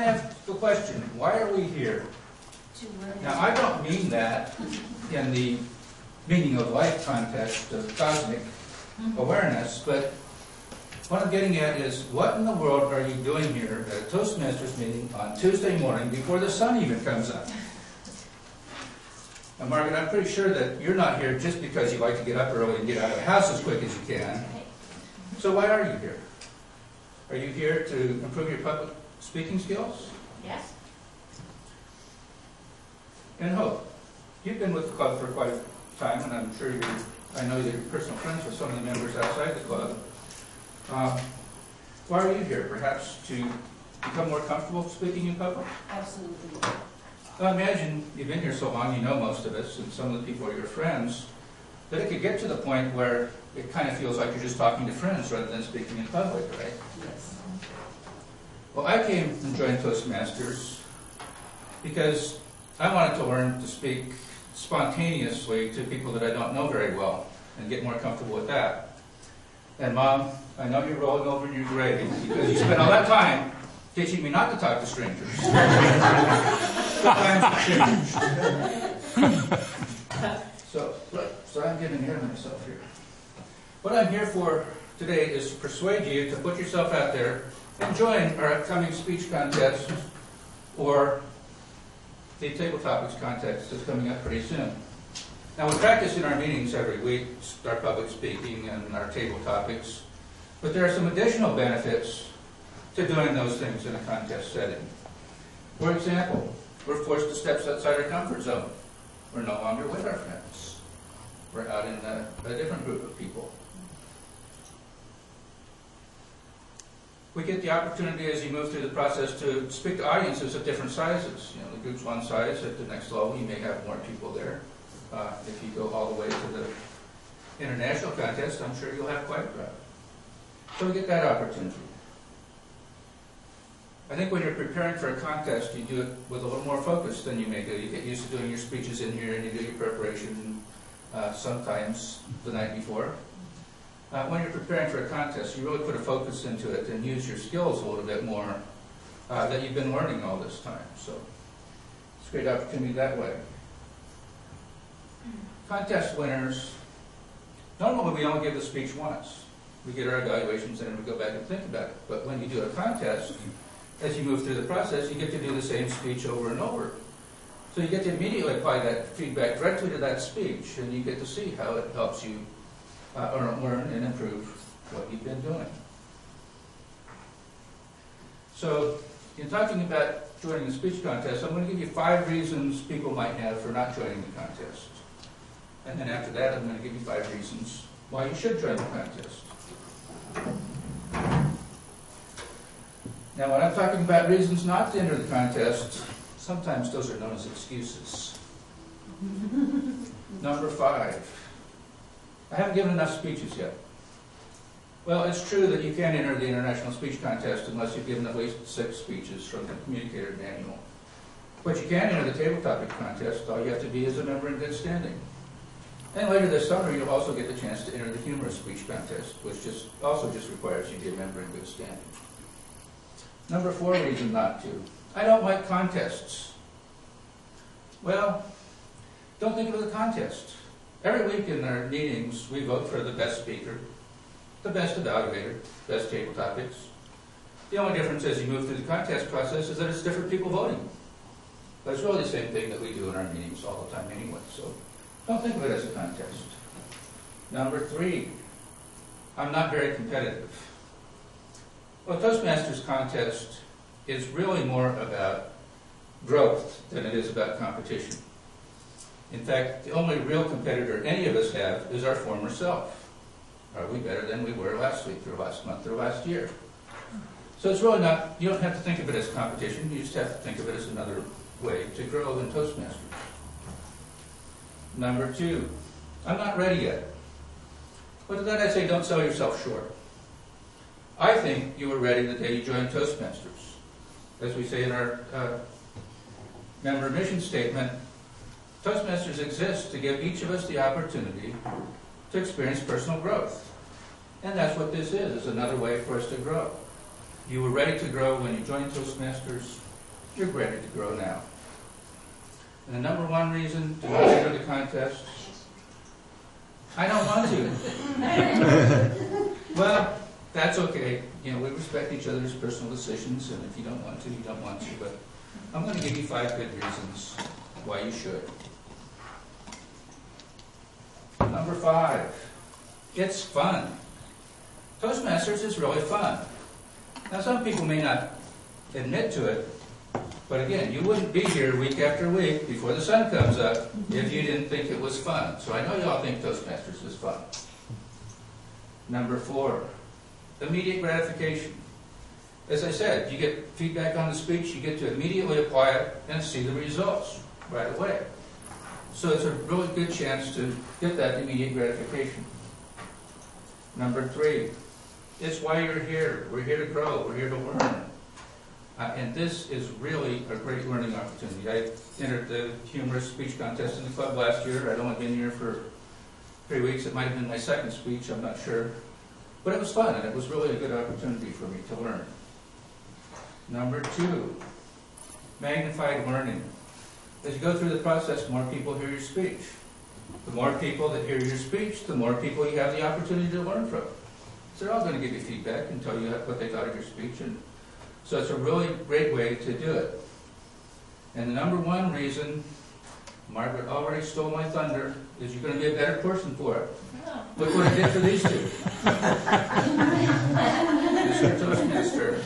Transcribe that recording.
to ask the question, why are we here? Now, I don't mean that in the meaning of life context of cosmic awareness, but what I'm getting at is, what in the world are you doing here at a Toastmasters meeting on Tuesday morning before the sun even comes up? Now, Margaret, I'm pretty sure that you're not here just because you like to get up early and get out of the house as quick as you can. So why are you here? Are you here to improve your public speaking skills? Yes. And hope. You've been with the club for quite a time, and I'm sure I know that you're personal friends with some of the members outside the club. Why are you here? Perhaps to become more comfortable speaking in public? Absolutely. Well, imagine you've been here so long, you know most of us, and some of the people are your friends, that it could get to the point where it kind of feels like you're just talking to friends rather than speaking in public, right? Yes. Well, I came and joined Toastmasters because I wanted to learn to speak spontaneously to people that I don't know very well and get more comfortable with that. And Mom, I know you're rolling over in your grave because you spent all that time teaching me not to talk to strangers. The times have changed. So I'm getting ahead of myself here. What I'm here for today is to persuade you to put yourself out there and join our upcoming speech contest or the Table Topics contest that's coming up pretty soon. Now, we practice in our meetings every week, our public speaking and our table topics, but there are some additional benefits to doing those things in a contest setting. For example, we're forced to step outside our comfort zone. We're no longer with our friends. We're out in a different group of people. We get the opportunity as you move through the process to speak to audiences of different sizes. You know, the group's one size. At the next level, you may have more people there. If you go all the way to the international contest, I'm sure you'll have quite a crowd. So we get that opportunity. I think when you're preparing for a contest, you do it with a little more focus than you may do. You get used to doing your speeches in here and you do your preparation sometimes the night before. When you're preparing for a contest, you really put a focus into it and use your skills a little bit more that you've been learning all this time. So it's a great opportunity that way. Contest winners, normally we only give the speech once. We get our evaluations and then we go back and think about it. But when you do a contest, as you move through the process, you get to do the same speech over and over. So you get to immediately apply that feedback directly to that speech, and you get to see how it helps you learn and improve what you've been doing. So, in talking about joining the speech contest, I'm going to give you 5 reasons people might have for not joining the contest. And then after that, I'm going to give you 5 reasons why you should join the contest. Now, when I'm talking about reasons not to enter the contest, sometimes those are known as excuses. Number 5. I haven't given enough speeches yet. Well, it's true that you can't enter the International Speech Contest unless you've given at least 6 speeches from the Communicator Manual. But you can enter the Table Topic Contest. All you have to be is a member in good standing. And later this summer, you'll also get the chance to enter the Humorous Speech Contest, which also requires you to be a member in good standing. Number 4 reason not to. I don't like contests. Well, don't think of it as a contest. Every week in our meetings, we vote for the best speaker, the best evaluator, best table topics. The only difference as you move through the contest process is that it's different people voting. But it's really the same thing that we do in our meetings all the time anyway, so don't think of it as a contest. Number 3, I'm not very competitive. Well, Toastmasters contest is really more about growth than it is about competition. In fact, the only real competitor any of us have is our former self. Are we better than we were last week or last month or last year? So it's really not, you don't have to think of it as competition, you just have to think of it as another way to grow in Toastmasters. Number 2, I'm not ready yet. But to that I say, don't sell yourself short. I think you were ready the day you joined Toastmasters. As we say in our member mission statement, Toastmasters exists to give each of us the opportunity to experience personal growth. And that's what this is another way for us to grow. You were ready to grow when you joined Toastmasters, you're ready to grow now. And the number one reason to not enter the contest, I don't want to. Well, that's okay. You know, we respect each other's personal decisions, and if you don't want to, you don't want to. But I'm going to give you 5 good reasons why you should. Number 5, it's fun. Toastmasters is really fun. Now, some people may not admit to it, but again, you wouldn't be here week after week before the sun comes up if you didn't think it was fun. So I know y'all think Toastmasters is fun. Number 4, immediate gratification. As I said, you get feedback on the speech, you get to immediately apply it and see the results right away. So it's a really good chance to get that immediate gratification. Number 3, it's why you're here. We're here to grow. We're here to learn. And this is really a great learning opportunity. I entered the humorous speech contest in the club last year. I'd only been here for 3 weeks. It might have been my second speech, I'm not sure. But it was fun, and it was really a good opportunity for me to learn. Number 2, magnified learning. As you go through the process, the more people hear your speech. The more people that hear your speech, the more people you have the opportunity to learn from. So they're all going to give you feedback and tell you what they thought of your speech. And so it's a really great way to do it. And the number 1 reason, Margaret already stole my thunder, is you're going to be a better person for it. Look what I did for these 2. Mr. Toastmaster.